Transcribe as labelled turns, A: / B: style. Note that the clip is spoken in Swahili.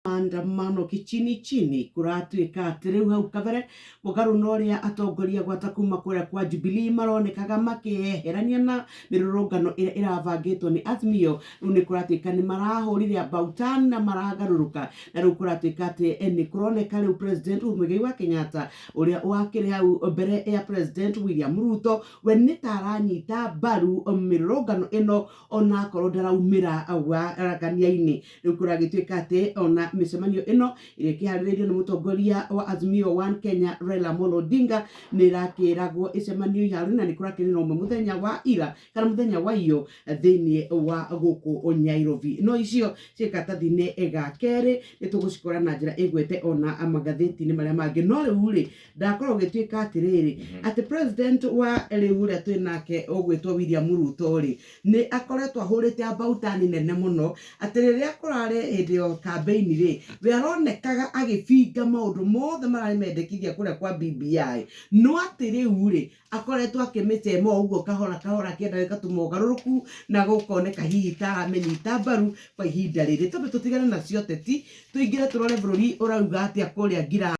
A: Maandamano chini kuratuika ati riu hau kabere mugaru no ria atongoria gwata kuma kuria kwa Jubilee maronekaga makiyeherania na mirurungano ira iravangitwo ni Azimio. Riu ni kuratuika ni marahurire about turn na maragaruruka na riu kuratuika ati ni kuroneka riu President Uhuru Muigai wa Kenyatta uria wakiri hau mbere ya President William Ruto we ni taranyita mbaru mirurungano ino ona korwo ndaraumira waragania-ini. Riu kuragituika ati ona micemanio ino iria kihaririirio ni mutongoria wa Azimio One Kenya Raila Amolo Odinga ni rakiragwo icemanio iharu na ni kurakirirwo muthenya wa ira kana muthenya wa iyo thiini wa guku Nairobi. No icio cikatathine ega keri ni tugucikora na njira igwete ona magatheti-ini maria mangi. No riu ri ndakorwo gituika atiriri ati president wa riu ria twinake ugwitwo William Ruto ri ni akoretwo ahurite about turn nene muno ati riria kurare hindi yo campaign ri we aronekaga agibinga maundu mothe marari mendekithia kuria kwa BBI. No ati riu ri akoretwo akimicema uguo kahora kahora akienda gatuma ugaruruku na gukoneka hihi taramenyita mbaru kwa ihinda riri. Tumbe tutigane nacio teti tuingire turore bururi urauga atia kuria ngira